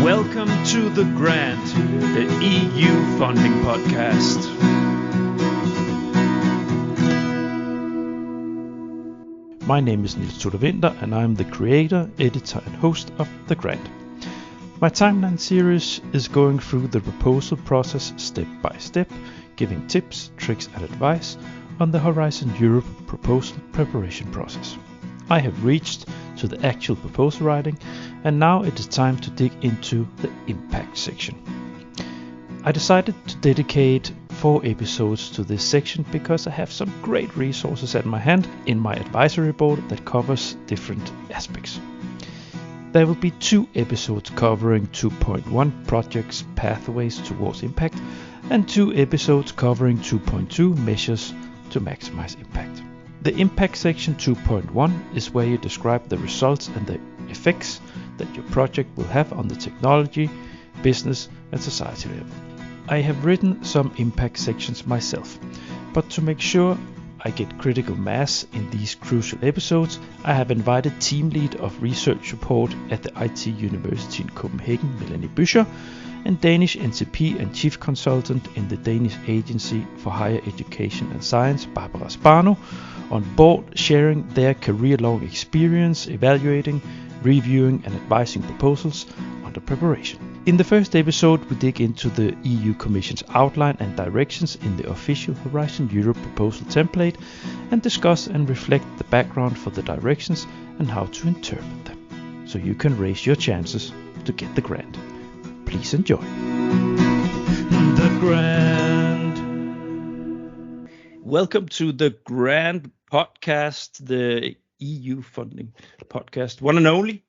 Welcome to The Grant, the EU funding podcast. My name is Niels Tudor Winter and I'm the creator, editor and host of The Grant. My timeline series is going through the proposal process step by step, giving tips, tricks and advice on the Horizon Europe proposal preparation process. I have reached to the actual proposal writing, and now it is time to dig into the impact section. I decided to dedicate 4 episodes to this section because I have some great resources at my hand in my advisory board that covers different aspects. There will be 2 episodes covering 2.1 projects pathways towards impact and 2 episodes covering 2.2 measures to maximize impact. The impact section 2.1 is where you describe the results and the effects that your project will have on the technology, business and society level. I have written some impact sections myself, but to make sure I get critical mass in these crucial episodes, I have invited team lead of research support at the IT University in Copenhagen, Melanie Büscher, and Danish NCP and chief consultant in the Danish Agency for Higher Education and Science, Barries Spano, on board sharing their career-long experience evaluating, reviewing and advising proposals under preparation. In the first episode, we dig into the EU Commission's outline and directions in the official Horizon Europe proposal template and discuss and reflect the background for the directions and how to interpret them, so you can raise your chances to get the grant. Please enjoy. The Grant. Welcome to the Grant podcast, the EU funding podcast, one and only,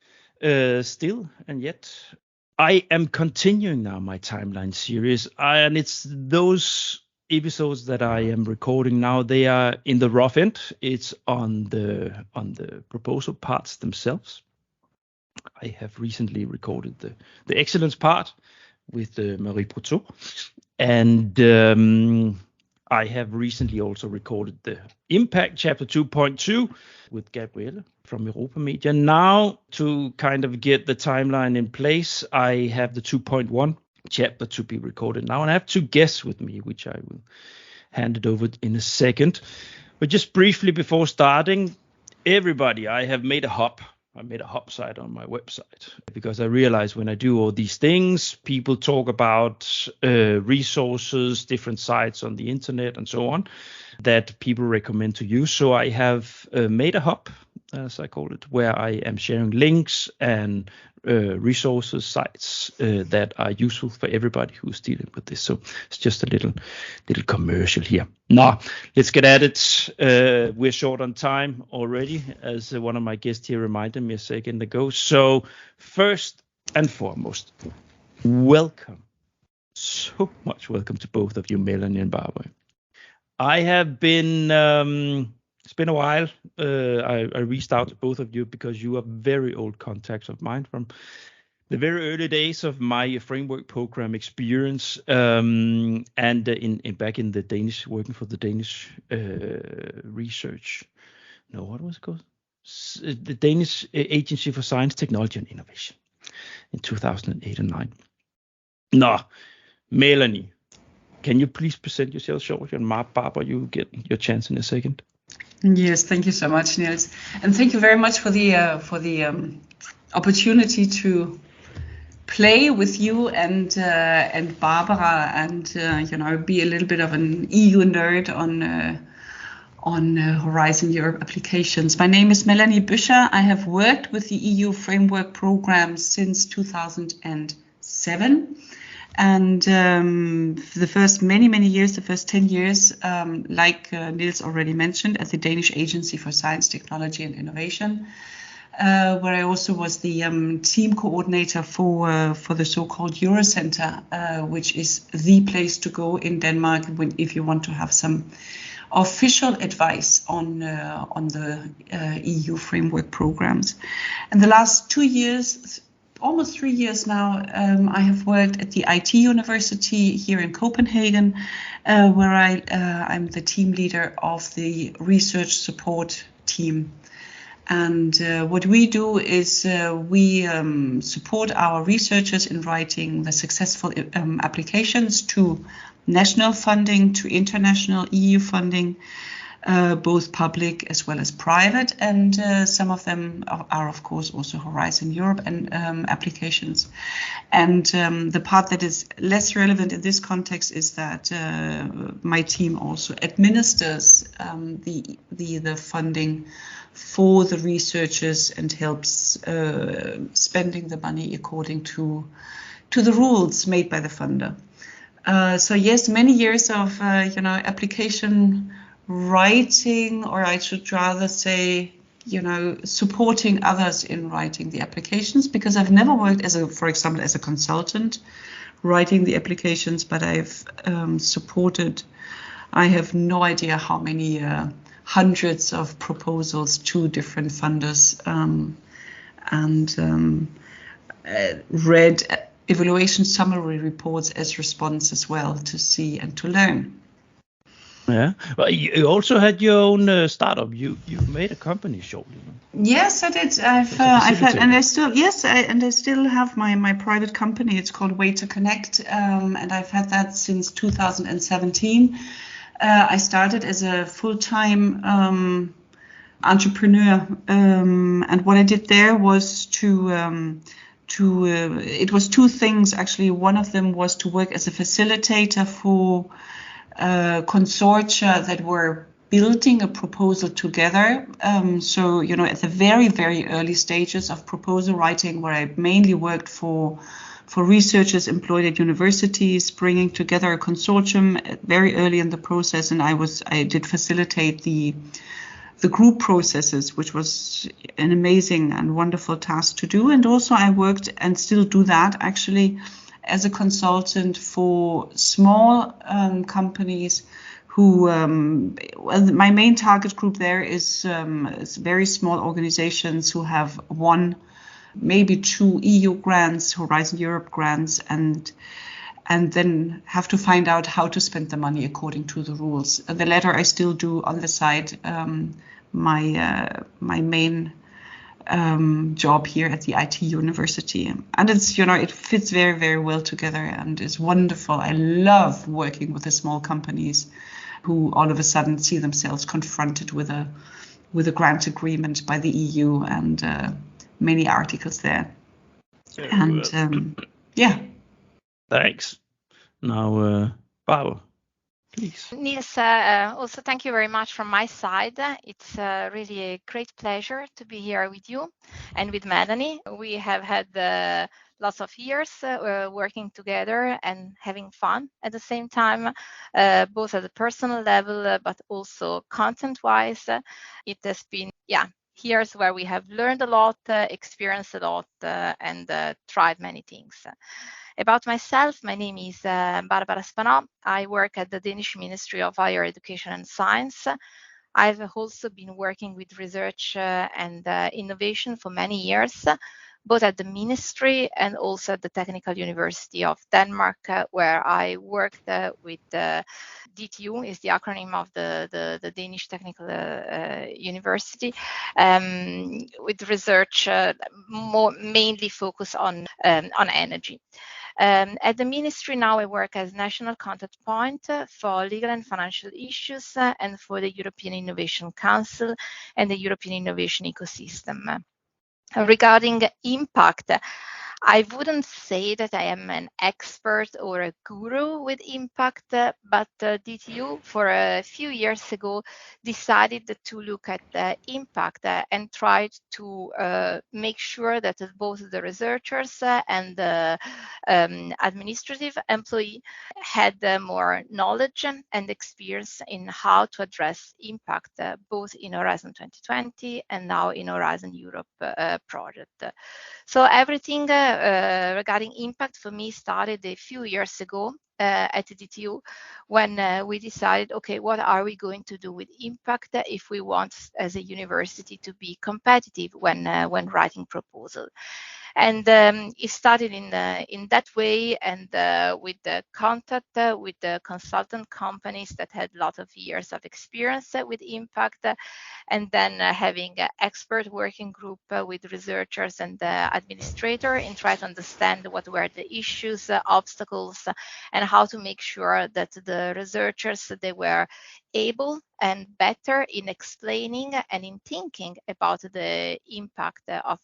still and yet. I am continuing now my timeline series, and it's those episodes that I am recording now. They are in the rough end. It's on the proposal parts themselves. I have recently recorded the excellence part with Marie Proteau, and I have recently also recorded the impact chapter 2.2 with Gabrielle from Europa Media. Now, to kind of get the timeline in place, I have the 2.1 chapter to be recorded now, and I have 2 guests with me, which I will hand it over in a second. But just briefly before starting, everybody, I have made a hub. I made a hub site on my website because I realize when I do all these things, people talk about resources, different sites on the internet and so on that people recommend to use. So I have made a hub, as I call it, where I am sharing links and resources, sites that are useful for everybody who's dealing with this. So it's just a little commercial here. Now, let's get at it. We're short on time already, as one of my guests here reminded me a second ago. So first and foremost, welcome. So much welcome to both of you, Melanie and Barries. I have been... It's been a while. I reached out to both of you because you are very old contacts of mine from the very early days of my framework program experience, and back in the Danish, working for the Danish research. No, what was it called? The Danish Agency for Science, Technology and Innovation in 2008 and 9. No, Melanie, can you please present yourself shortly? And Barbara, you get your chance in a second. Yes, thank you so much, Niels, and thank you very much for the opportunity to play with you and Barbara, and be a little bit of an EU nerd on Horizon Europe applications. My name is Melanie Büscher. I have worked with the EU framework program since 2007. And the first many years, the first 10 years, like Niels already mentioned, at the Danish Agency for Science, Technology and Innovation, where I also was the team coordinator for the so-called Eurocenter, which is the place to go in Denmark if you want to have some official advice on the EU framework programs. And the last 2 years, almost 3 years now, I have worked at the IT University here in Copenhagen, where I'm the team leader of the research support team. And what we do is we support our researchers in writing the successful applications to national funding, to international EU funding, both public as well as private, and some of them are of course also Horizon Europe and applications. And the part that is less relevant in this context is that my team also administers the funding for the researchers and helps spending the money according to the rules made by the funder. So yes, many years of application writing, or I should rather say, supporting others in writing the applications, because I've never worked for example, as a consultant writing the applications, but I've supported, I have no idea how many hundreds of proposals to different funders, and read evaluation summary reports as response as well, to see and to learn. Yeah. Well, you also had your own startup. You made a company shortly. Yes, I did. I've had, and I still have my private company. It's called Way to Connect, and I've had that since 2017. I started as a full-time entrepreneur, and what I did there was it was two things actually. One of them was to work as a facilitator for consortia that were building a proposal together. So, at the very, very early stages of proposal writing, where I mainly worked for researchers employed at universities, bringing together a consortium very early in the process, and I did facilitate the group processes, which was an amazing and wonderful task to do. And also I worked, and still do that actually, as a consultant for small companies who, my main target group there is very small organizations who have one, maybe two EU grants, Horizon Europe grants, and then have to find out how to spend the money according to the rules. The latter I still do on the side. My main job here at the IT university, and it's it fits very, very well together and is wonderful. I love working with the small companies who all of a sudden see themselves confronted with a grant agreement by the EU and many articles there. And yeah. Thanks. Now, Barbara, please. Niels, also thank you very much from my side. It's really a great pleasure to be here with you and with Melanie. We have had lots of years working together and having fun at the same time, both at a personal level, but also content-wise. It has been, years where we have learned a lot, experienced a lot, and tried many things. About myself, my name is Barbara Spano. I work at the Danish Ministry of Higher Education and Science. I've also been working with research and innovation for many years, both at the ministry and also at the Technical University of Denmark, where I worked with DTU, is the acronym of the Danish Technical University, with research mainly focused on energy. At the ministry now, I work as national contact point for legal and financial issues and for the European Innovation Council and the European Innovation Ecosystem. Regarding impact, I wouldn't say that I am an expert or a guru with impact, but DTU for a few years ago decided to look at the impact and tried to make sure that both the researchers and the administrative employee had more knowledge and experience in how to address impact, both in Horizon 2020 and now in Horizon Europe project. So everything regarding impact for me started a few years ago at DTU when we decided, okay, what are we going to do with impact if we want as a university to be competitive when writing proposal? And it started in that way, and with the contact with the consultant companies that had a lot of years of experience with impact, and then having an expert working group with researchers and administrator in trying to understand what were the issues, obstacles, and how to make sure that the researchers, they were able and better in explaining and in thinking about the impact of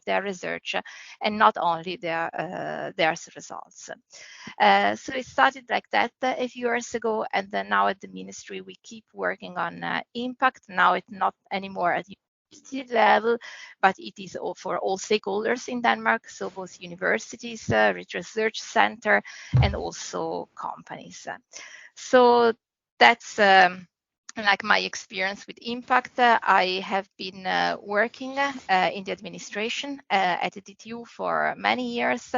their research, and not only their results. So it started like that a few years ago, and then now at the ministry we keep working on impact. Now it's not anymore at university level, but it is for all stakeholders in Denmark, so both universities, research center, and also companies. So that's like my experience with impact. I have been working in the administration at the DTU for many years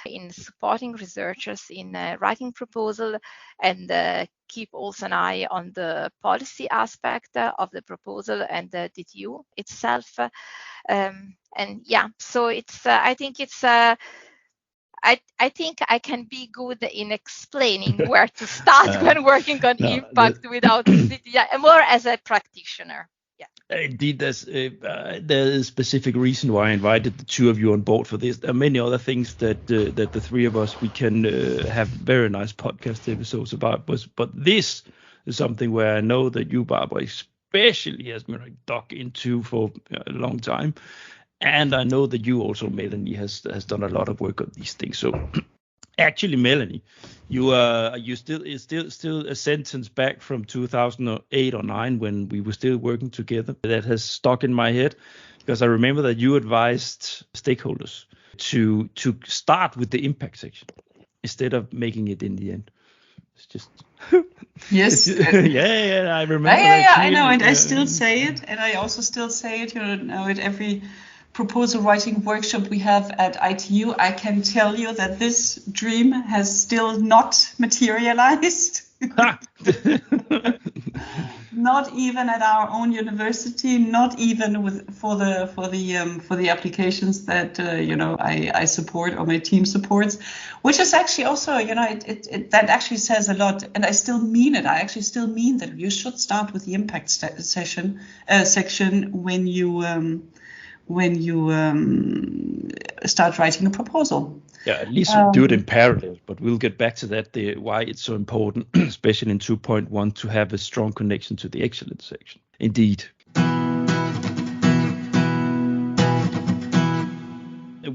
in supporting researchers in writing proposal, and keep also an eye on the policy aspect of the proposal and the DTU itself. And yeah, so it's I think it's I think I can be good in explaining where to start when working on impact without more as a practitioner. Yeah. Indeed, there is a specific reason why I invited the two of you on board for this. There are many other things that the three of us we can have very nice podcast episodes about, but this is something where I know that you, Barbara, especially has been dug into for a long time. And I know that you also, Melanie, has done a lot of work on these things. So, actually, Melanie, you still a sentence back from 2008 or 9 when we were still working together that has stuck in my head, because I remember that you advised stakeholders to start with the impact section instead of making it in the end. It's just yes. I remember. I know, and I still say it, and I also still say it. At every proposal writing workshop we have at ITU, I can tell you that this dream has still not materialized. Not even at our own university, not even for the applications that I support or my team supports, which is actually also that actually says a lot, and I still mean it. I actually still mean that you should start with the impact section when you start writing a proposal. Yeah, at least do it in parallel, but we'll get back to that, why it's so important, especially in 2.1, to have a strong connection to the excellence section. Indeed.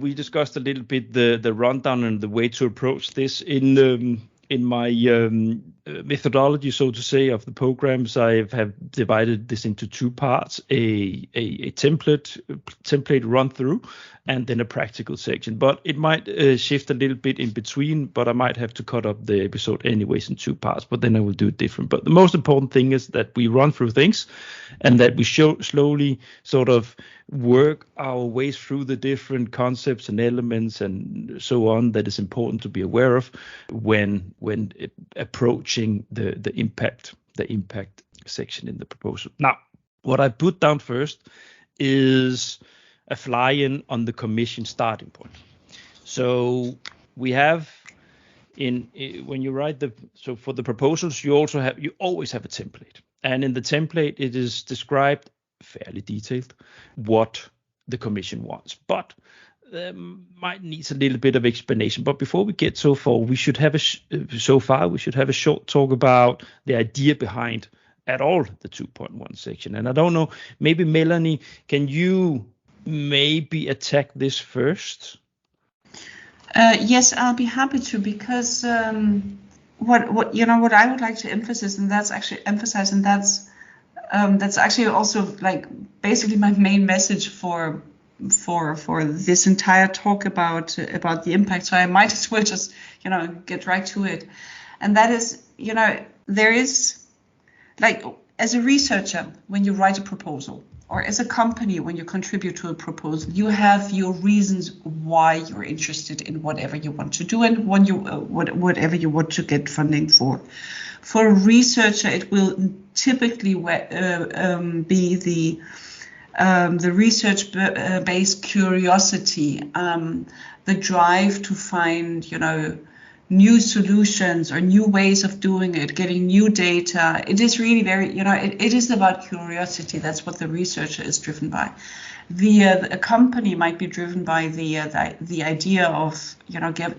We discussed a little bit the rundown and the way to approach this in my methodology, so to say, of the programs. I have divided this into two parts: a template run through, and then a practical section. But it might shift a little bit in between, but I might have to cut up the episode anyways in two parts, but then I will do it different. But the most important thing is that we run through things and that we slowly sort of work our way through the different concepts and elements and so on that is important to be aware of when approaching the impact section in the proposal. Now, what I put down first is a fly-in on the commission starting point. So we have when you write for the proposals, you always have a template, and in the template it is described fairly detailed what the commission wants, but might need a little bit of explanation. But before we get so far, we should have a short talk about the idea behind at all the 2.1 section. And I don't know, maybe Melanie, can you maybe attack this first? Yes, I'll be happy to, because what I would like to emphasize, and that's actually also like basically my main message for this entire talk about the impact. So I might as well just get right to it, and that is there is, like, as a researcher, when you write a proposal, or as a company when you contribute to a proposal, you have your reasons why you're interested in whatever you want to do and whatever you want to get funding for. For a researcher, it will typically be the research-based curiosity, the drive to find, new solutions or new ways of doing it, getting new data. It is really very, it is about curiosity. That's what the researcher is driven by. A company might be driven by the idea of,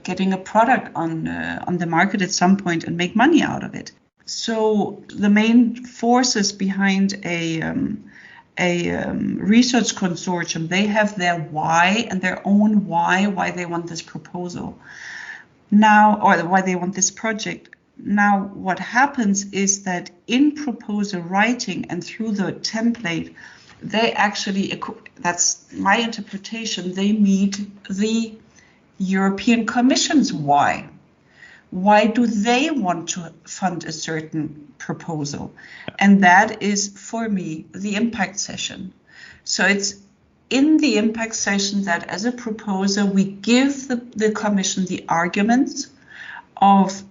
getting a product on the market at some point and make money out of it. So the main forces behind a research consortium, they have their why and their own why they want this proposal now, or why they want this project. Now, what happens is that in proposal writing and through the template, they actually, that's my interpretation, they meet the European Commission's why. Why do they want to fund a certain proposal? And that is, for me, the impact session. So it's in the impact session that as a proposer, we give the Commission the arguments of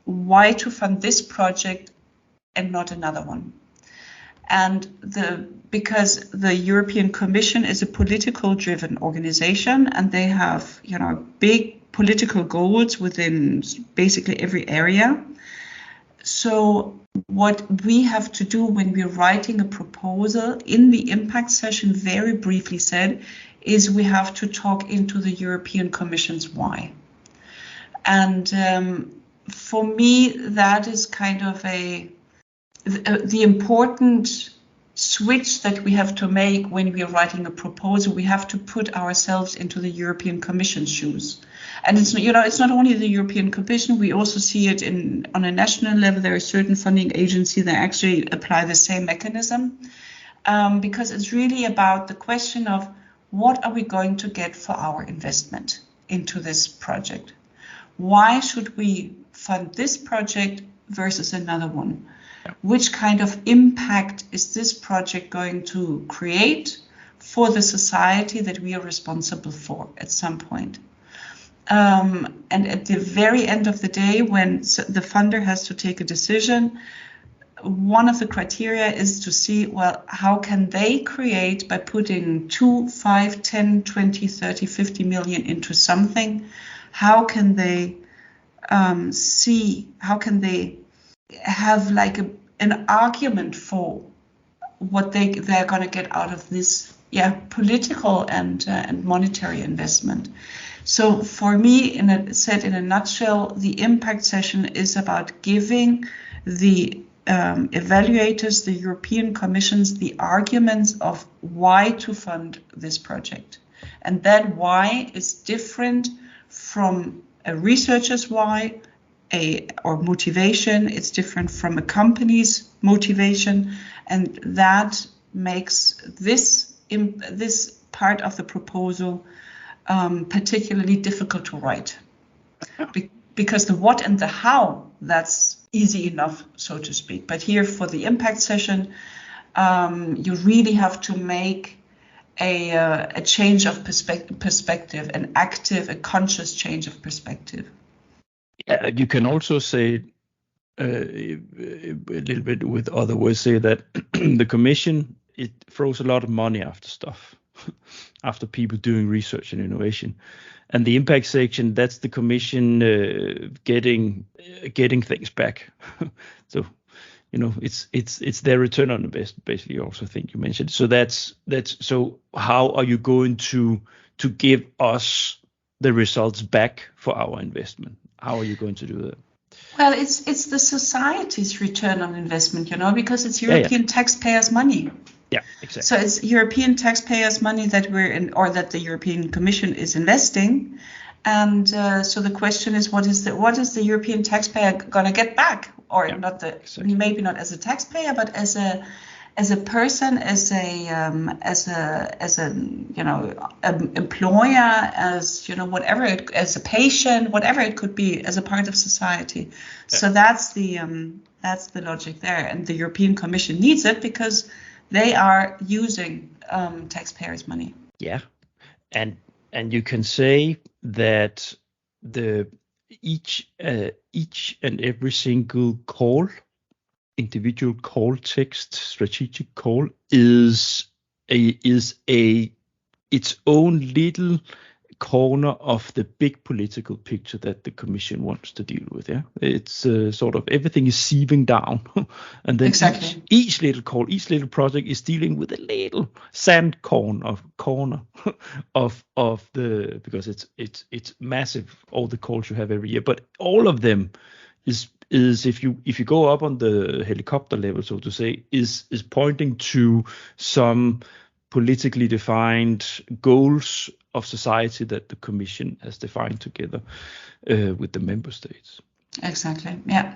why to fund this project and not another one. And because the European Commission is a political driven organization and they have, big political goals within basically every area. So what we have to do when we're writing a proposal in the impact session, very briefly said, is we have to talk into the European Commission's why. And for me, that is kind of the important switch that we have to make when we are writing a proposal. We have to put ourselves into the European Commission's shoes. And it's not only the European Commission, we also see it on a national level. There are certain funding agencies that actually apply the same mechanism, because it's really about the question of what are we going to get for our investment into this project? Why should we fund this project versus another one? Which kind of impact is this project going to create for the society that we are responsible for at some point? And at the very end of the day, when the funder has to take a decision, one of the criteria is to see, well, how can they create by putting 2, 5, 10, 20, 30, 50 million into something? How can they how can they have like an argument for what they're going to get out of this political and monetary investment. So for me, said in a nutshell, the impact session is about giving the evaluators, the European Commissions, the arguments of why to fund this project. And that why is different from a researcher's why, or motivation. It's different from a company's motivation, and that makes this part of the proposal particularly difficult to write, because the what and the how, that's easy enough, so to speak. But here for the impact session, you really have to make a change of perspective, a conscious change of perspective. Yeah, you can also say a little bit with other words, say that the Commission, it throws a lot of money after stuff, after people doing research and innovation. And the impact section, that's the Commission getting things back. So, it's their return on investment, basically. Also, I think you mentioned. So that's so. How are you going to give us the results back for our investment? How are you going to do that? Well, it's the society's return on investment, because it's European taxpayers' money. Yeah, exactly. So it's European taxpayers' money that we're in, or that the European Commission is investing. And so the question is, what is the European taxpayer going to get back, or not maybe not as a taxpayer, but as a person, as an employer, as whatever, as a patient, whatever it could be, as a part of society. Yeah. So that's the logic there, and the European Commission needs it because they are using taxpayers' money. Yeah, and you can say that each and every single call, individual call text, strategic call, is its own little corner of the big political picture that the Commission wants to deal with. Yeah, it's sort of everything is sieving down, and then Exactly. each little call, each little project is dealing with a little sand corner of the, because it's massive, all the calls you have every year, but all of them is if you go up on the helicopter level, so to say, is pointing to some politically defined goals of society that the Commission has defined together with the member states. Exactly. Yeah.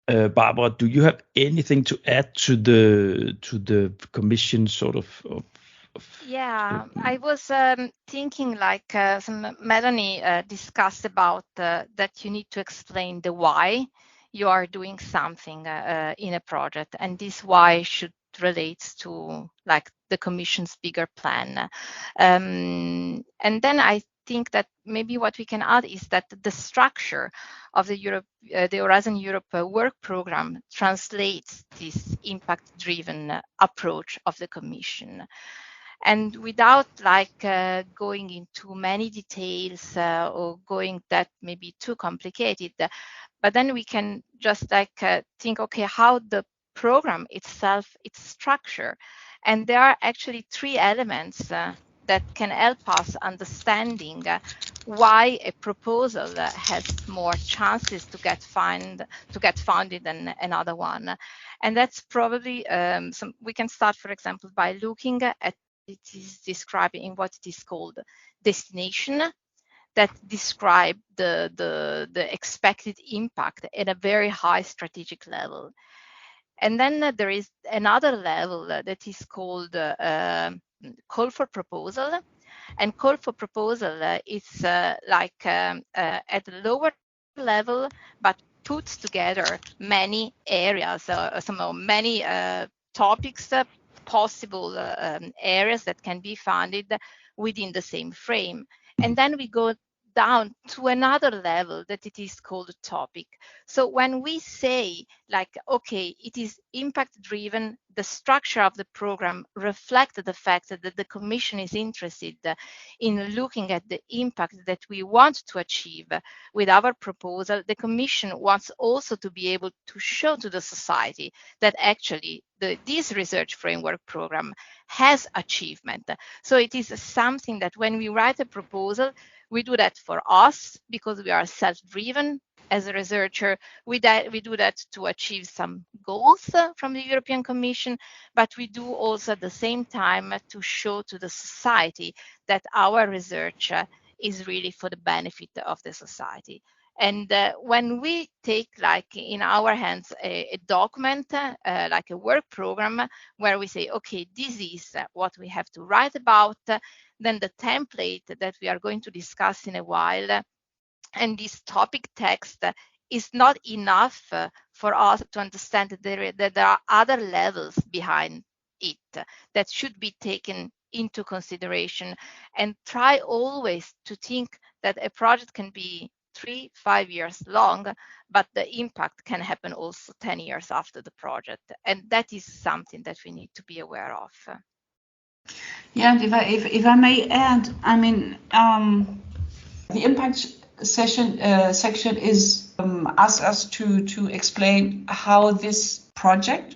Barbara, do you have anything to add to the Commission sort of Yeah, I was thinking like some Melanie discussed about that you need to explain the why you are doing something in a project, and this why should relate to like the Commission's bigger plan. And then I think that maybe what we can add is that the structure of the Horizon Europe work program translates this impact-driven approach of the Commission. And without like going into many details or going that maybe too complicated, but then we can just like think, okay, how the program itself, its structure. And there are actually three elements that can help us understanding why a proposal has more chances to get funded than another one. And that's probably we can start, for example, by looking at it is described in what it is called destination, that describe the expected impact at a very high strategic level. And then there is another level that is called call for proposal. And call for proposal is like at a lower level, but puts together many areas, many topics, possible areas that can be funded within the same frame. And then we go down to another level that it is called a topic. So when we say like, okay, it is impact driven, the structure of the program reflects the fact that the Commission is interested in looking at the impact that we want to achieve with our proposal. The Commission wants also to be able to show to the society that actually this research framework program has achievement. So it is something that when we write a proposal, we do that for us because we are self-driven as a researcher. We do that to achieve some goals from the European Commission, but we do also at the same time to show to the society that our research is really for the benefit of the society. And when we take like in our hands a document, like a work program, where we say, okay, this is what we have to write about, then the template that we are going to discuss in a while, and this topic text is not enough for us to understand that there are other levels behind it that should be taken into consideration, and try always to think that a project can be 3-5 years long, but the impact can happen also 10 years after the project. And that is something that we need to be aware of. Yeah, and if I may add, I mean, the impact section is asks us to explain how these project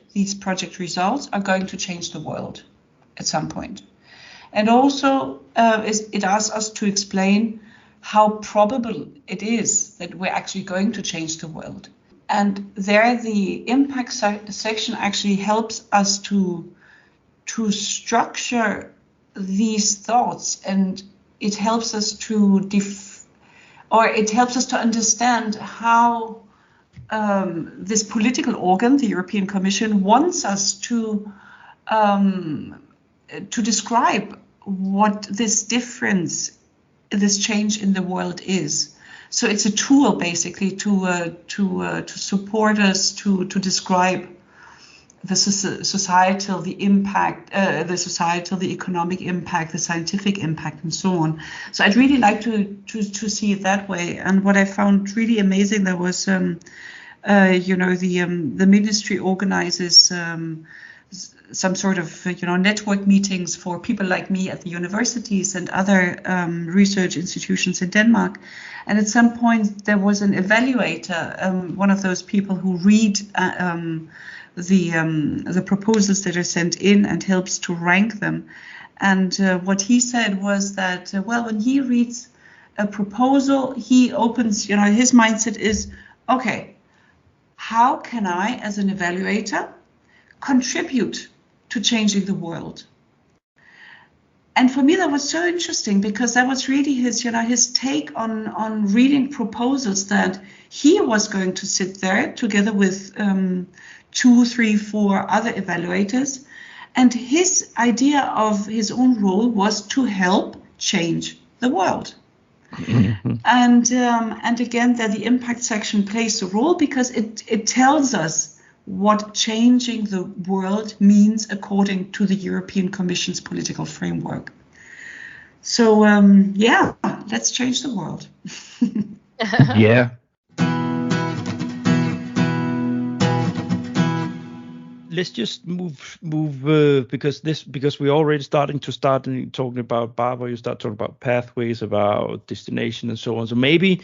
results are going to change the world at some point. And also it asks us to explain how probable it is that we're actually going to change the world. And there the impact section actually helps us to structure these thoughts, and it helps us to understand how this political organ, the European Commission, wants us to describe what this difference, this change in the world is. So it's a tool basically to support us to describe the societal, the impact, the economic impact, the scientific impact, and so on. So I'd really like to see it that way. And what I found really amazing, there was, the ministry organizes some sort of network meetings for people like me at the universities and other research institutions in Denmark. And at some point there was an evaluator, one of those people who read the proposals that are sent in and helps to rank them. And what he said was that, when he reads a proposal, he opens, his mindset is, okay, how can I, as an evaluator, contribute to changing the world? And for me, that was so interesting, because that was really his take on reading proposals, that he was going to sit there together with 2, 3, 4 other evaluators. And his idea of his own role was to help change the world. Mm-hmm. And again, that the impact section plays a role, because it tells us what changing the world means according to the European Commission's political framework. So, let's change the world. Yeah. Let's just move because we're already starting talking about Barbara. You start talking about pathways, about destination, and so on. So maybe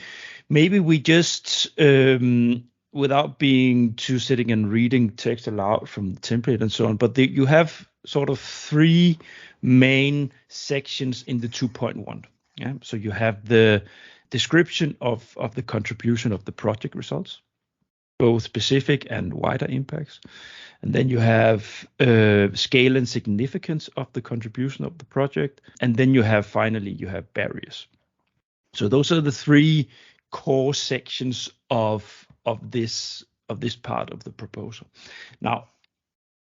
we just without being too sitting and reading text aloud from the template and so on. But you have sort of 3 main sections in the 2.1. Yeah. So you have the description of the contribution of the project results, both specific and wider impacts. And then you have scale and significance of the contribution of the project. And then you have barriers. So those are the 3 core sections of this part of the proposal. Now,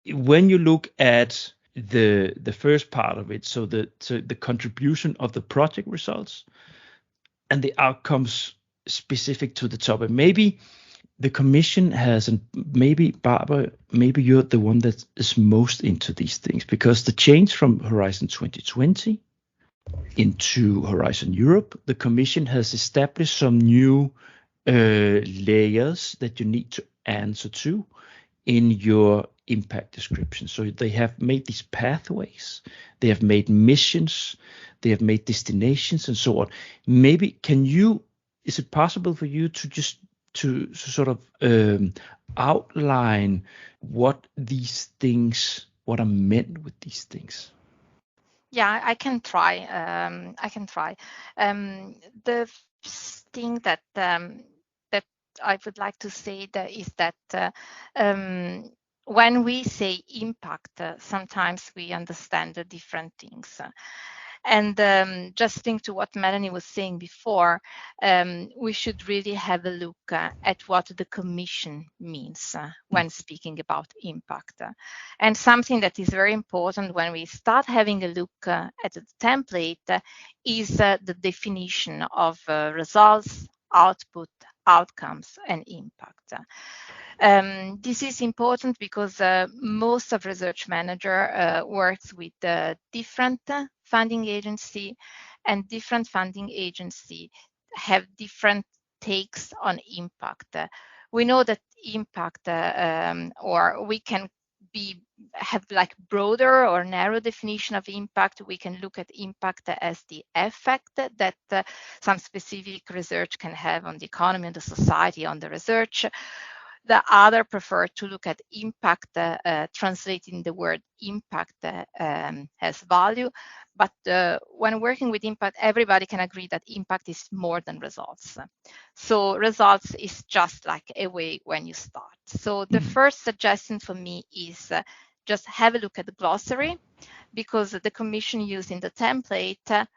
when you look at the first part of it, so the contribution of the project results and the outcomes specific to the topic, maybe the Commission has, and maybe Barbara, maybe you're the one that is most into these things, because the change from Horizon 2020 into Horizon Europe, the Commission has established some new layers that you need to answer to in your impact description. So they have made these pathways, they have made missions, they have made destinations, and so on. Maybe is it possible for you to just to sort of outline what are meant with these things? Yeah, I can try. The first thing that I would like to say is that when we say impact, sometimes we understand the different things. And just think to what Melanie was saying before, we should really have a look at what the Commission means when speaking about impact. And something that is very important when we start having a look at the template is the definition of results, output, outcomes, and impact. This is important because most of research manager works with different funding agency, and different funding agency have different takes on impact. We know that impact, or we can have like broader or narrow definition of impact. We can look at impact as the effect that some specific research can have on the economy, on the society, on the research. The other prefer to look at impact, translating the word impact as value. But when working with impact, everybody can agree that impact is more than results. So results is just like a way when you start. So the first suggestion for me is just have a look at the glossary, because the Commission used in the template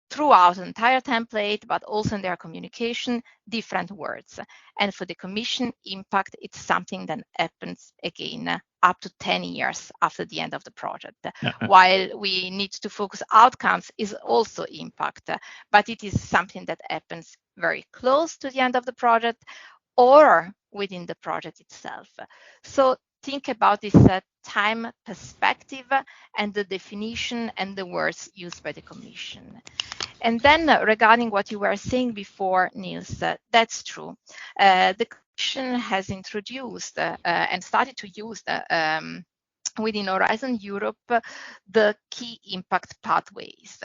throughout the entire template, but also in their communication, different words. And for the Commission, impact, it's something that happens again up to 10 years after the end of the project. While we need to focus outcomes is also impact, but it is something that happens very close to the end of the project or within the project itself. So think about this time perspective and the definition and the words used by the Commission. And then regarding what you were saying before, Niels, that's true. The Commission has introduced and started to use within Horizon Europe the key impact pathways.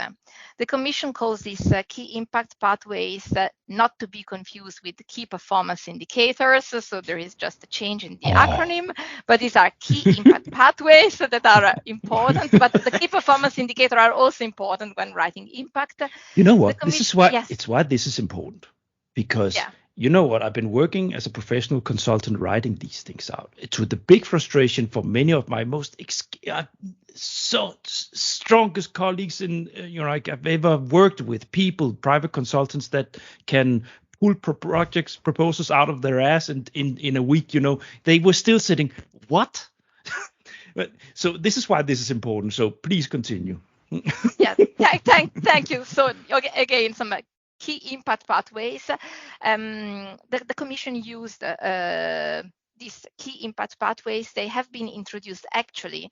The Commission calls these key impact pathways not to be confused with key performance indicators, so there is just a change in the acronym, but these are key impact pathways that are important, but the key performance indicators are also important when writing impact. You know what? This is why it's why this is important, because you know what? I've been working as a professional consultant writing these things out, to the big frustration for many of my most strongest colleagues in I've ever worked with, people, private consultants that can pull projects proposals out of their ass, and in a week, they were still sitting. What? So this is why this is important. So please continue. Thank you. So again, some key impact pathways. The Commission used these key impact pathways. They have been introduced actually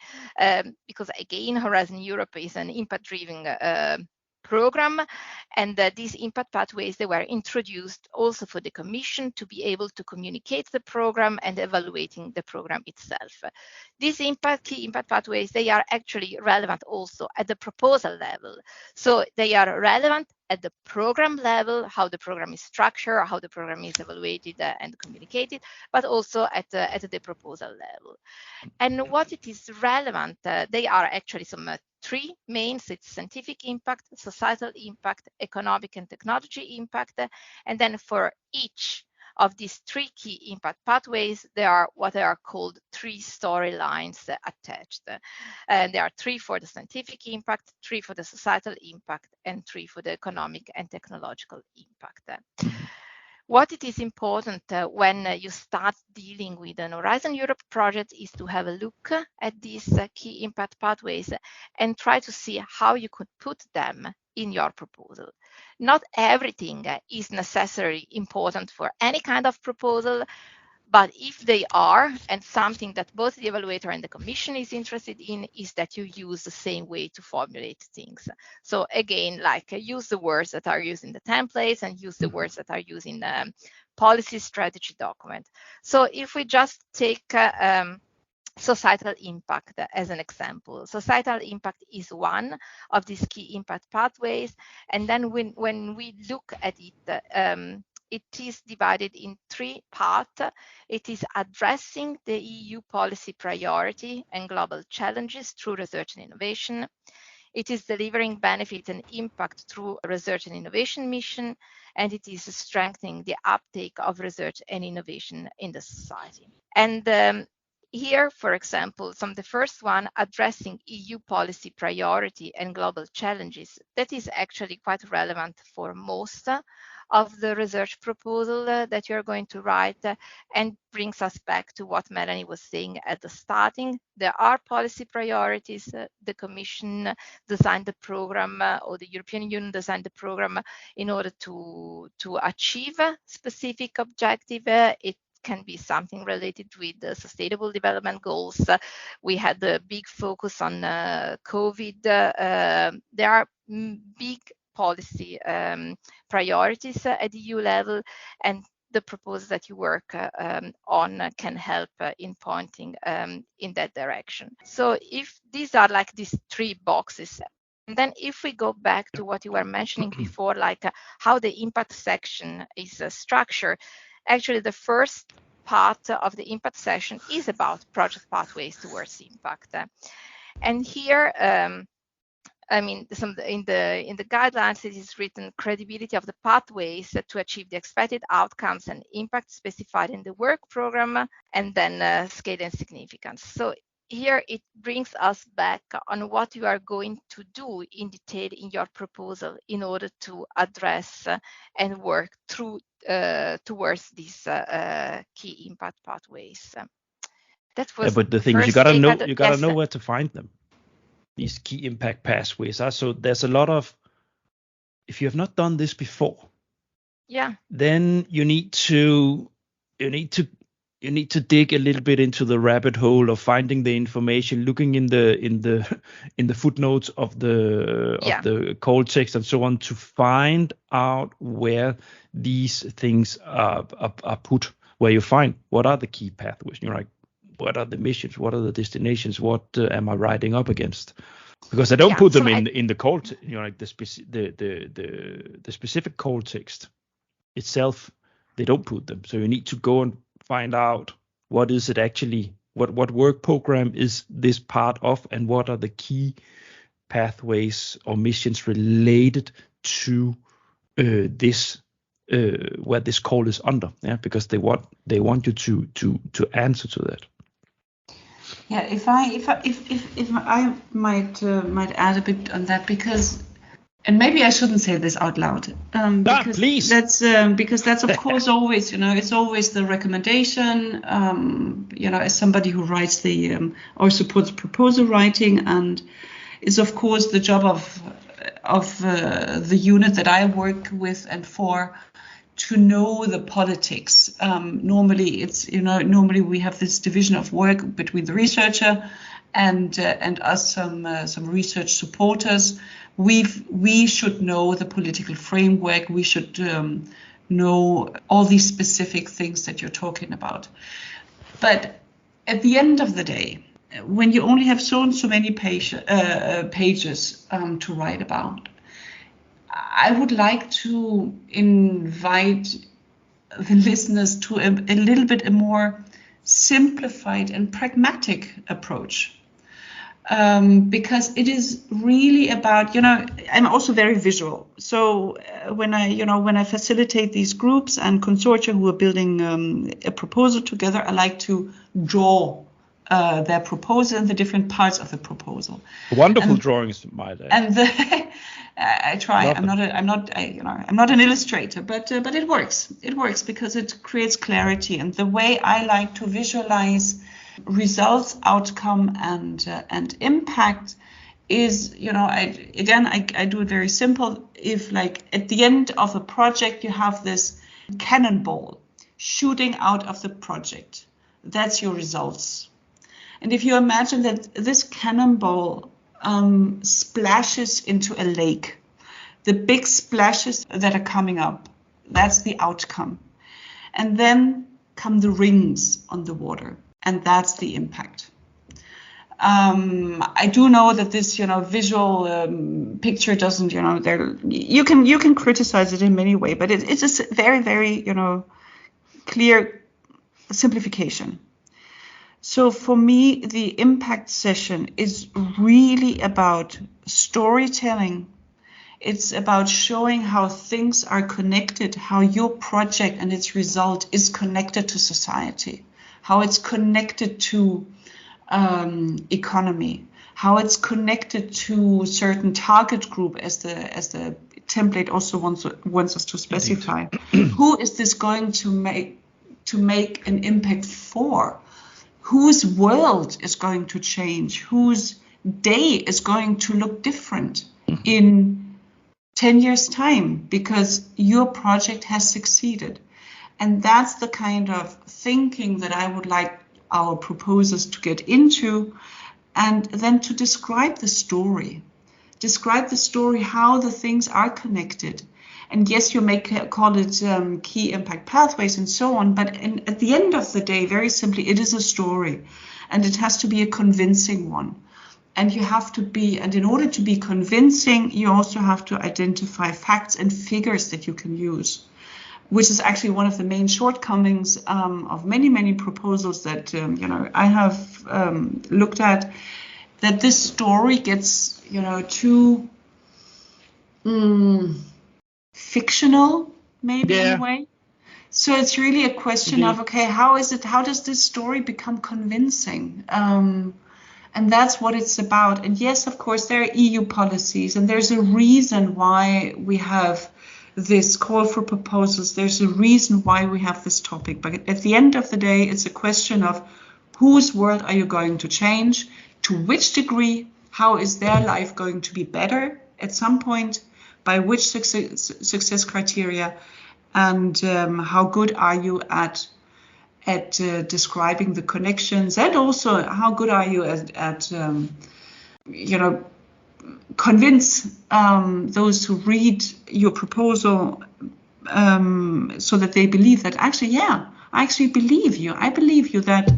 because, again, Horizon Europe is an impact-driven program, and these impact pathways, they were introduced also for the Commission to be able to communicate the program and evaluating the program itself. These key impact pathways, they are actually relevant also at the proposal level. So they are relevant at the program level, how the program is structured, how the program is evaluated and communicated, but also at the proposal level. And what it is relevant, they are actually some three main: it's scientific impact, societal impact, economic and technology impact. And then for each of these three key impact pathways, there are what are called three storylines attached. There are three for the scientific impact, three for the societal impact, and three for the economic and technological impact. What it is important when you start dealing with an Horizon Europe project is to have a look at these key impact pathways and try to see how you could put them in your proposal. Not everything is necessarily important for any kind of proposal, but if they are, and something that both the evaluator and the Commission is interested in, is that you use the same way to formulate things. So again, like use the words that are used in the templates and use the words that are used in the policy strategy document. So if we just take societal impact as an example. Societal impact is one of these key impact pathways. And then when we look at it, it is divided in three parts. It is addressing the EU policy priority and global challenges through research and innovation. It is delivering benefit and impact through a research and innovation mission, and it is strengthening the uptake of research and innovation in the society. And here, for example, the first one, addressing EU policy priority and global challenges, that is actually quite relevant for most of the research proposal that you're going to write, and brings us back to what Melanie was saying at the starting. There are policy priorities. The Commission designed the program, or the European Union designed the program in order to achieve a specific objective. It can be something related with the Sustainable Development Goals. We had the big focus on COVID. There are big policy priorities at EU level, and the proposals that you work on can help in pointing in that direction. So if these are like these three boxes, and then if we go back to what you were mentioning before, like how the impact section is structured, actually the first part of the impact section is about project pathways towards impact. And here, I mean, in the guidelines, it is written credibility of the pathways to achieve the expected outcomes and impact specified in the work program, and then scale and significance. So here it brings us back on what you are going to do in detail in your proposal in order to address and work through towards these key impact pathways. That was. But the thing is, you gotta know where to find them. These key impact pathways are. So there's a lot of, if you have not done this before, then you need to dig a little bit into the rabbit hole of finding the information, looking in the footnotes of the call text and so on, to find out where these things are put, where you find what are the key pathways. You're like, what are the missions, what are the destinations, what am I riding up against? Because I don't put them in the call, like the specific call text itself. They don't put them, so you need to go and find out what is it actually, what work program is this part of, and what are the key pathways or missions related to this where this call is under, because they want you to answer to that. Yeah, if I might add a bit on that, because, and maybe I shouldn't say this out loud, because please. That's of course always, it's always the recommendation, as somebody who writes the or supports proposal writing, and it's of course the job of the unit that I work with and for, to know the politics. Normally we have this division of work between the researcher and us, some research supporters. We should know the political framework. We should know all these specific things that you're talking about. But at the end of the day, when you only have so many pages to write about, I would like to invite the listeners to a little bit a more simplified and pragmatic approach, because it is really about, I'm also very visual. So when I facilitate these groups and consortia who are building a proposal together, I like to draw their proposal and the different parts of the proposal. Wonderful drawings, my day. And I try. I'm not an illustrator, but it works. It works because it creates clarity. And the way I like to visualize results, outcome, and impact is, I do it very simple. If, like, at the end of a project you have this cannonball shooting out of the project, that's your results. And if you imagine that this cannonball splashes into a lake, the big splashes that are coming up, that's the outcome. And then come the rings on the water, and that's the impact. I do know that this, visual picture doesn't, you can criticize it in many ways, but it's a very, very, clear simplification. So for me, the impact session is really about storytelling. It's about showing how things are connected, how your project and its result is connected to society, how it's connected to economy, how it's connected to certain target group, as the template also wants us to specify. Who is this going to make an impact for? Whose world is going to change? Whose day is going to look different in 10 years' time because your project has succeeded? And that's the kind of thinking that I would like our proposers to get into, and then to describe the story, how the things are connected. And yes, you may call it key impact pathways and so on, but at the end of the day, very simply, it is a story, and it has to be a convincing one. And in order to be convincing, you also have to identify facts and figures that you can use, which is actually one of the main shortcomings of many, many proposals that I have looked at, that this story gets too fictional, maybe, in a way. So it's really a question of, okay, how does this story become convincing? And that's what it's about. And yes, of course, there are EU policies, and there's a reason why we have this call for proposals. There's a reason why we have this topic. But at the end of the day, it's a question of whose world are you going to change, to which degree, how is their life going to be better at some point, by which success criteria, and how good are you at describing the connections, and also how good are you at convince those who read your proposal so that they believe that I actually believe you. I believe you that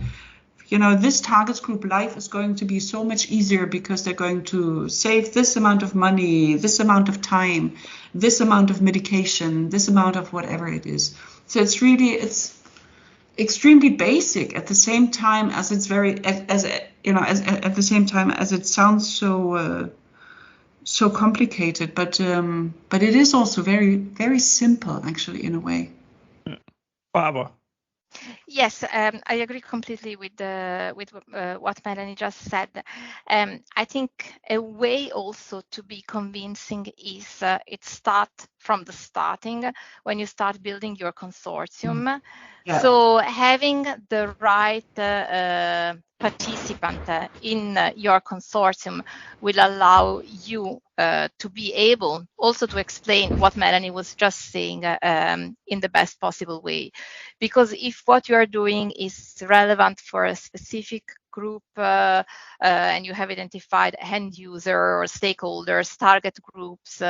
this target group life is going to be so much easier because they're going to save this amount of money, this amount of time, this amount of medication, this amount of whatever it is. So it's extremely basic at the same time as it's at the same time as it sounds so complicated, but it is also very, very simple actually in a way. Barbara. Yes, I agree completely with what Melanie just said. I think a way also to be convincing is it start from the starting when you start building your consortium. Yeah. So having the right participant in your consortium will allow you to be able also to explain what Melanie was just saying in the best possible way. Because if what you are doing is relevant for a specific group and you have identified end user or stakeholders, target groups,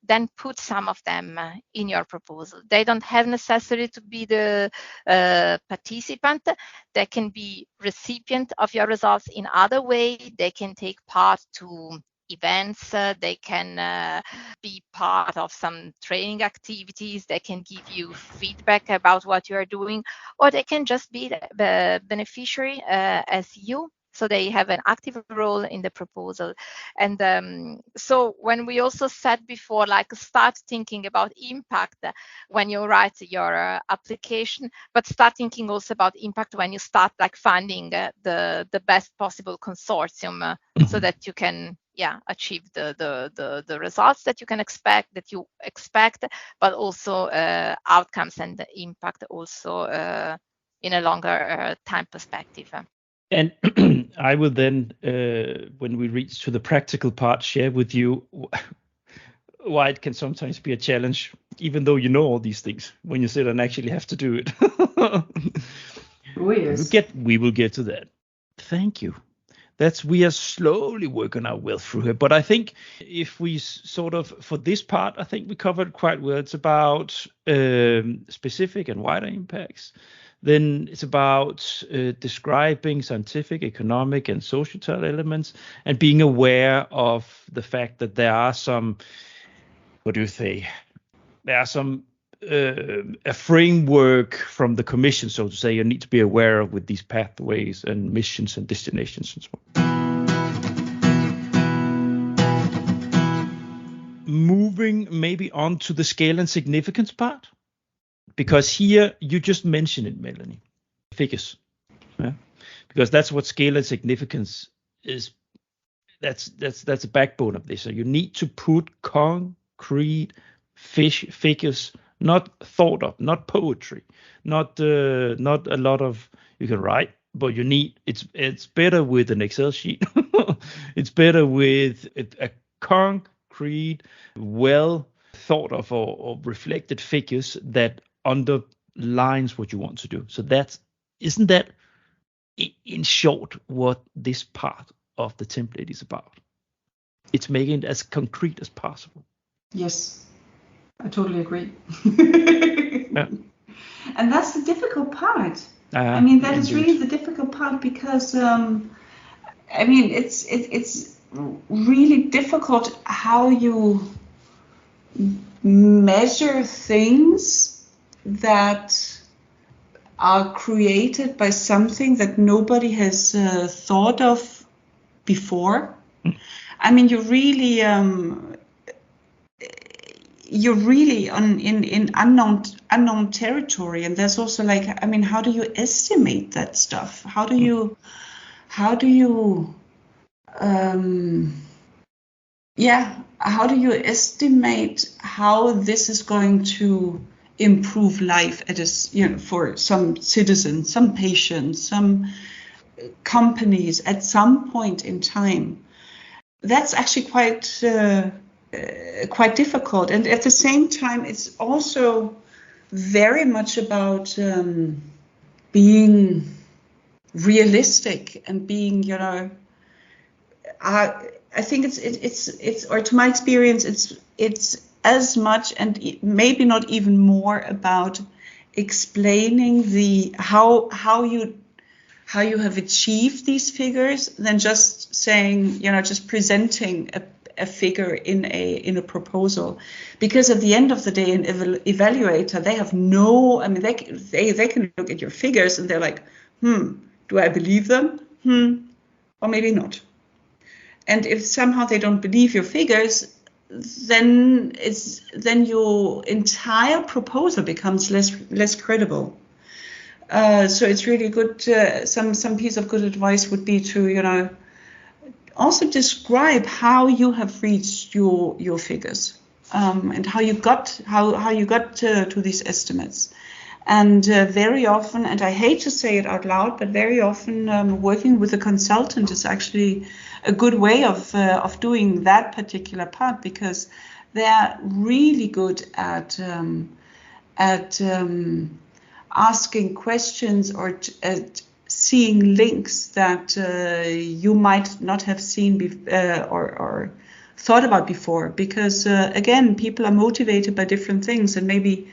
then put some of them in your proposal. They don't have necessarily to be the participant. They can be recipient of your results in other way. They can take part to events, they can be part of some training activities, they can give you feedback about what you are doing, or they can just be the beneficiary as you. So they have an active role in the proposal. And so when we also said before, like start thinking about impact when you write your application, but start thinking also about impact when you start like finding the best possible consortium so that you can achieve the results that you expect, but also outcomes and the impact also in a longer time perspective. And I will then, when we reach to the practical part, share with you why it can sometimes be a challenge, even though you know all these things, when you sit and actually have to do it. Oh, yes. We will get to that. Thank you. We are slowly working our way through here. But I think if we sort of, for this part, I think we covered quite well. It's about specific and wider impacts. Then it's about describing scientific, economic, and societal elements, and being aware of the fact that there are some, a framework from the commission, so to say, you need to be aware of with these pathways and missions and destinations and so on. Moving maybe on to the scale and significance part, because here you just mentioned it, Melanie, figures, because that's what scale and significance is. That's the backbone of this. So you need to put concrete figures, not thought of, not poetry, not a lot of you can write, but you need it's better with an Excel sheet. It's better with a concrete, well thought of or reflected figures that underlines what you want to do. So isn't that in short what this part of the template is about? It's making it as concrete as possible. Yes, I totally agree. And that's the difficult part. I mean, that is really the difficult part because, I mean, it's really difficult how you measure things that are created by something that nobody has thought of before. I mean, you're really in unknown territory, and there's also like, I mean, how do you estimate that stuff? How do you estimate how this is going to improve life for some citizens, some patients, some companies at some point in time? That's actually quite difficult, and at the same time, it's also very much about being realistic and being, I think it's or to my experience, it's as much and maybe not even more about explaining how how you have achieved these figures than just saying, just presenting a figure in a proposal, because at the end of the day, an evaluator, they have no, they can look at your figures and they're like, do I believe them? Or maybe not. And if somehow they don't believe your figures, then your entire proposal becomes less credible. So it's really good. Some piece of good advice would be to also describe how you have reached your figures, and how you got to these estimates. And very often, and I hate to say it out loud, but very often working with a consultant is actually a good way of doing that particular part, because they're really good at asking questions or at seeing links that you might not have seen or thought about before. Because again, people are motivated by different things, and maybe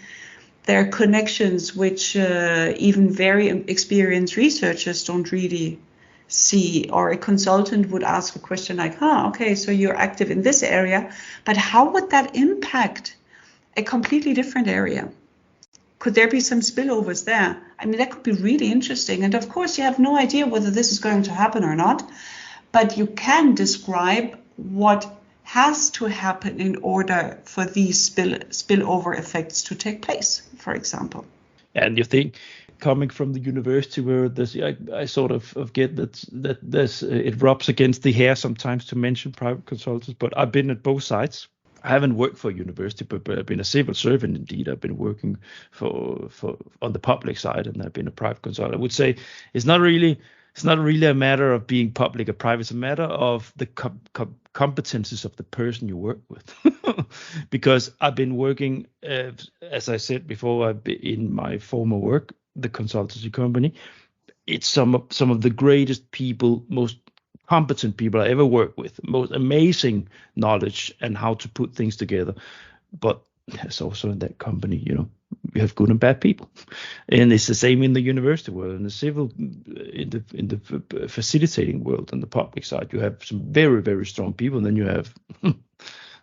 there are connections which even very experienced researchers don't really see. Or a consultant would ask a question like, okay, so you're active in this area, but how would that impact a completely different area? Could there be some spillovers there? That could be really interesting. And of course, you have no idea whether this is going to happen or not, but you can describe what has to happen in order for these spillover effects to take place, for example. And you think, coming from the university where I sort of get that there's it rubs against the hair sometimes to mention private consultants, but I've been at both sides. I haven't worked for a university, but I've been a civil servant indeed. I've been working for on the public side, and I've been a private consultant. I would say it's not really a matter of being public or private. It's a matter of the competencies of the person you work with. Because I've been working, as I said before, in my former work, the consultancy company. It's some of the greatest people, most competent people I ever worked with, most amazing knowledge and how to put things together. But there's also in that company, we have good and bad people, and it's the same in the university world, in the civil, in the facilitating world, on the public side. You have some very, very strong people, and then you have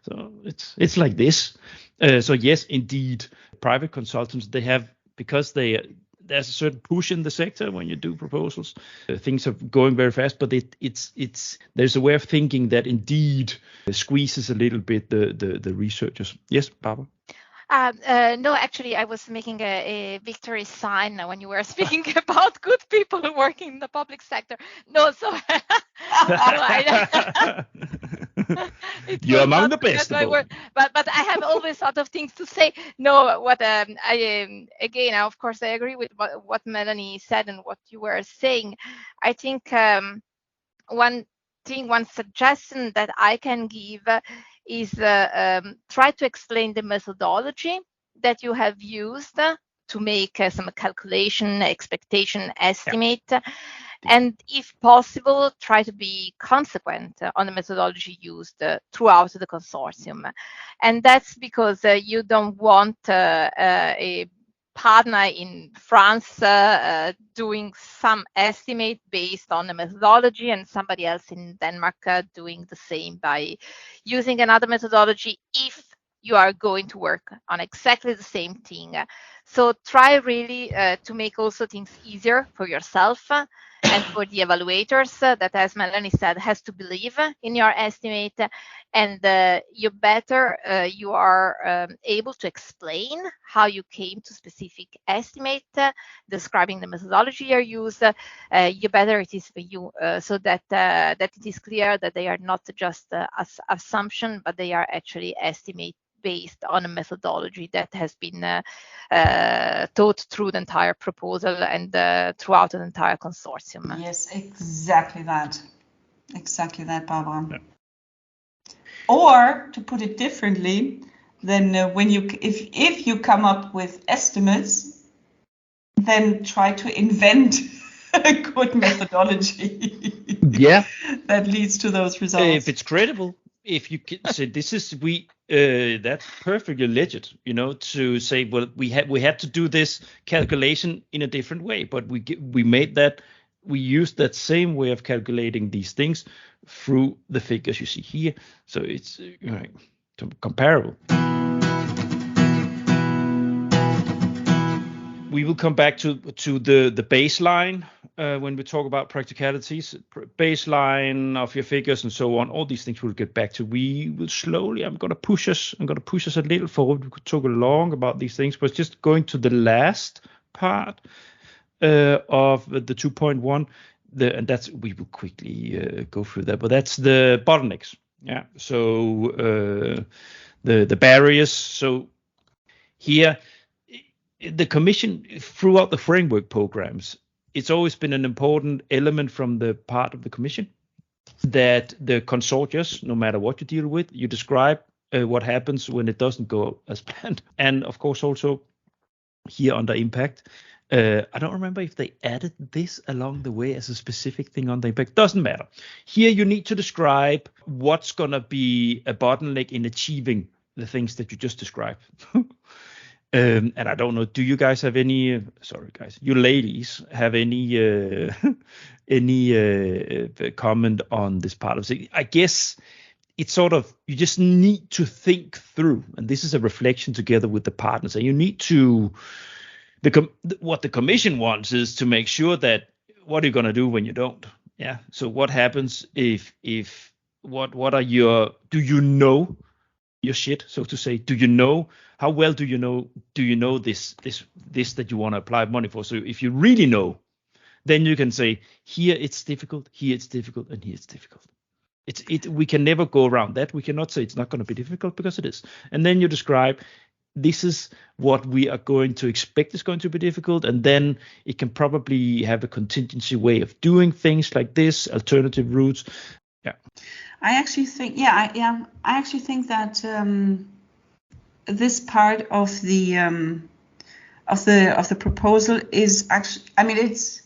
so it's like this. So yes, indeed, private consultants, they have, because there's a certain push in the sector when you do proposals. Things are going very fast, but it's there's a way of thinking that indeed squeezes a little bit the researchers. Yes, Barbara? No, actually, I was making a victory sign when you were speaking about good people working in the public sector. No, so you're among the best. But I have always a lot of things to say. No, what again, of course, I agree with what Melanie said and what you were saying. I think one suggestion that I can give is try to explain the methodology that you have used to make some calculation, expectation, estimate. Yeah. And if possible, try to be consequent on the methodology used throughout the consortium. And that's because you don't want a partner in France doing some estimate based on the methodology and somebody else in Denmark doing the same by using another methodology, if you are going to work on exactly the same thing. So try really to make also things easier for yourself and for the evaluators that, as Melanie said, has to believe in your estimate. And you are able to explain how you came to specific estimate, describing the methodology you use, you better it is for you, so that it is clear that they are not just assumption, but they are actually estimate based on a methodology that has been taught through the entire proposal and throughout the entire consortium. Yes, exactly that, Barbara. Yeah. Or to put it differently, then if you come up with estimates, then try to invent a good methodology. Yeah, that leads to those results. If it's credible. If you can say that's perfectly legit, to say, well, we had to do this calculation in a different way, but we made that we use that same way of calculating these things through the figures you see here. So it's comparable. We will come back to the baseline when we talk about practicalities, baseline of your figures and so on. All these things we'll get back to. We will slowly. I'm going to push us a little forward. We could talk long about these things, but just going to the last part of the 2.1. And that's, we will quickly go through that. But that's the bottlenecks. Yeah. So the barriers. So here, the Commission, throughout the framework programs, it's always been an important element from the part of the Commission that the consortia, no matter what you deal with, you describe what happens when it doesn't go as planned. And of course, also here under impact, I don't remember if they added this along the way as a specific thing on the impact. Doesn't matter. Here you need to describe what's going to be a bottleneck in achieving the things that you just described. And I don't know, do you guys have any, sorry guys, you ladies have any comment on this part of it? I guess it's sort of, you just need to think through, and this is a reflection together with the partners, and you need to, what the Commission wants is to make sure that, what are you going to do when you don't? Yeah. So what happens if what are your, do you know your shit, so to say? Do you know, how well do you know this that you want to apply money for? So if you really know, then you can say, here it's difficult, here it's difficult, and here it's difficult. We can never go around that. We cannot say it's not going to be difficult, because it is. And then you describe, this is what we are going to expect is going to be difficult, and then it can probably have a contingency way of doing things like this, alternative routes. Yeah. I actually think, I actually think that this part of the proposal is actually, I mean, it's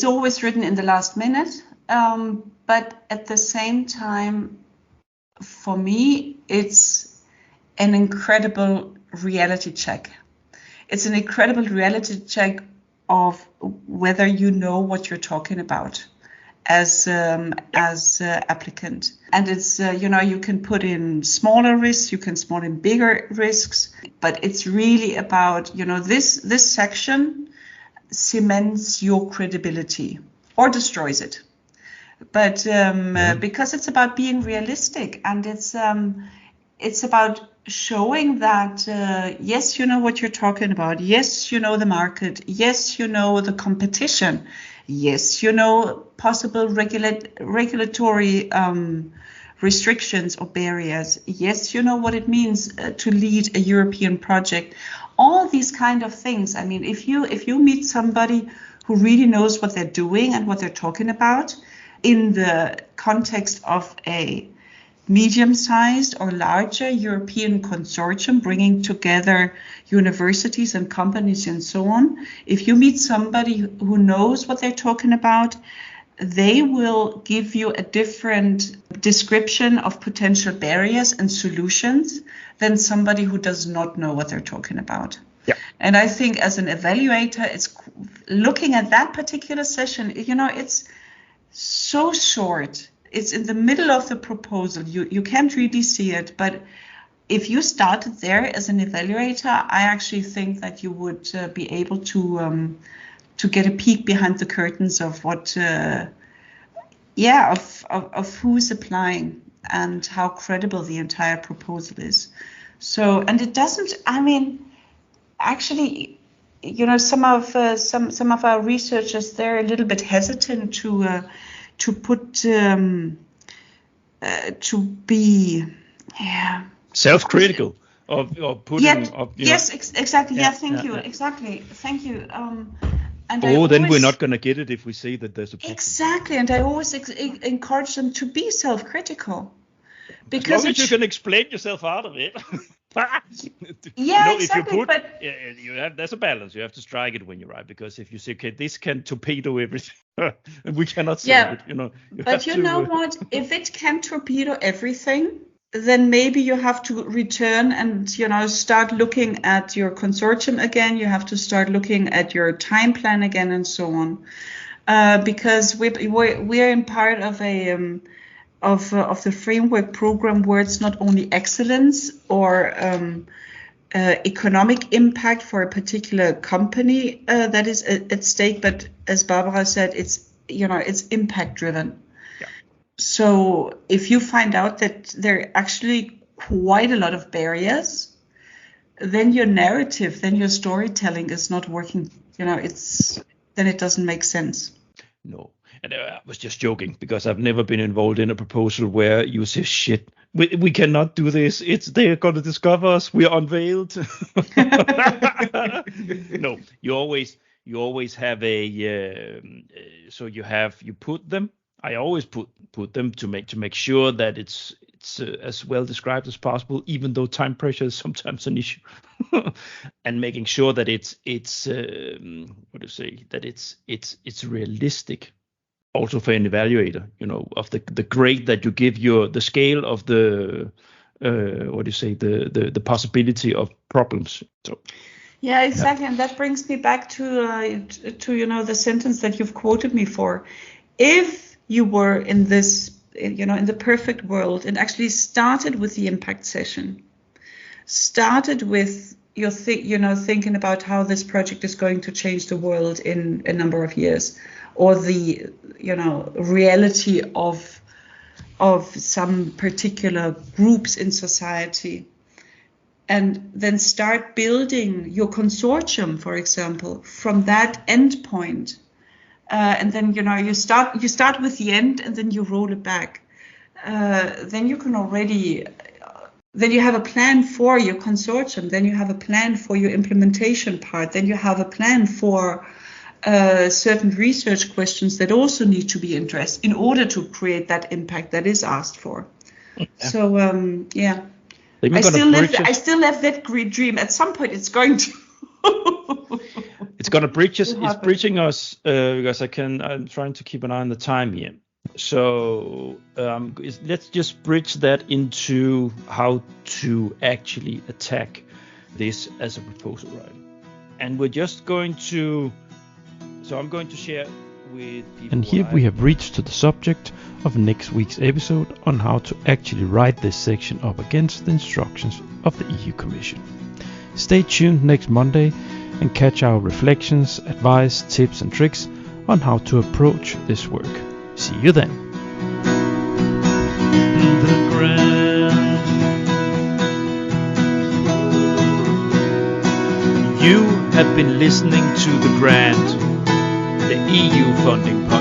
always written in the last minute, but at the same time, for me, it's an incredible reality check. It's an incredible reality check of whether you know what you're talking about as applicant. And it's you can put in smaller risks, you can put in bigger risks, but it's really about this section cements your credibility or destroys it. But because it's about being realistic, and it's about showing that yes, you know what you're talking about. Yes, you know the market. Yes, you know the competition. Yes, you know possible regulatory restrictions or barriers. Yes, you know what it means to lead a European project. All these kind of things. I mean, if you meet somebody who really knows what they're doing and what they're talking about in the context of a medium-sized or larger European consortium bringing together universities and companies and so on, if you meet somebody who knows what they're talking about, they will give you a different description of potential barriers and solutions than somebody who does not know what they're talking about. Yeah. And I think as an evaluator, it's looking at that particular session, it's so short. It's in the middle of the proposal. You can't really see it, but if you started there as an evaluator, I actually think that you would be able to get a peek behind the curtains of what, of who's applying and how credible the entire proposal is. So, and it doesn't. I mean, actually, some of our researchers, they're a little bit hesitant to put to be self-critical of putting exactly. Thank you. And then we're not going to get it if we say that there's a problem. Exactly, and I always encourage them to be self-critical, because as long as you can explain yourself out of it. Exactly. There's a balance. You have to strike it when you write, because if you say, okay, this can torpedo everything, and we cannot say it. But you know what? If it can torpedo everything, then maybe you have to return and start looking at your consortium again. You have to start looking at your time plan again, and so on. because we're in part of a of the framework program where it's not only excellence or economic impact for a particular company that is at stake, but as Barbara said, it's impact driven. Yeah. So if you find out that there are actually quite a lot of barriers, then your narrative, then your storytelling is not working. Then it doesn't make sense. No, and I was just joking because I've never been involved in a proposal where you say, shit, we cannot do this. They're going to discover us. We are unveiled. No, you always have a, so you put them. I always put them to make sure that it's as well described as possible, even though time pressure is sometimes an issue, and making sure that it's realistic, also for an evaluator, of the grade that you give the scale of the the possibility of problems. So. Yeah, exactly, and that brings me back to the sentence that you've quoted me for. If you were in this, in the perfect world, and actually started with the impact session, started with your thinking about how this project is going to change the world in a number of years, or the reality of some particular groups in society, and then start building your consortium, for example, from that end point. And then you start with the end, and then you roll it back. Then you can already, then you have a plan for your consortium. Then you have a plan for your implementation part. Then you have a plan for certain research questions that also need to be addressed in order to create that impact that is asked for. Yeah. So yeah, I still have that great dream. At some point, it's going to. It's gonna bridge us. It's bridging us because I'm trying to keep an eye on the time here. So let's just bridge that into how to actually attack this as a proposal writer. And we're just going to. So I'm going to share with people. And here we have reached to the subject of next week's episode on how to actually write this section up against the instructions of the EU Commission. Stay tuned next Monday and catch our reflections, advice, tips and tricks on how to approach this work. See you then. The Grant. You have been listening to The Grant, the EU funding podcast.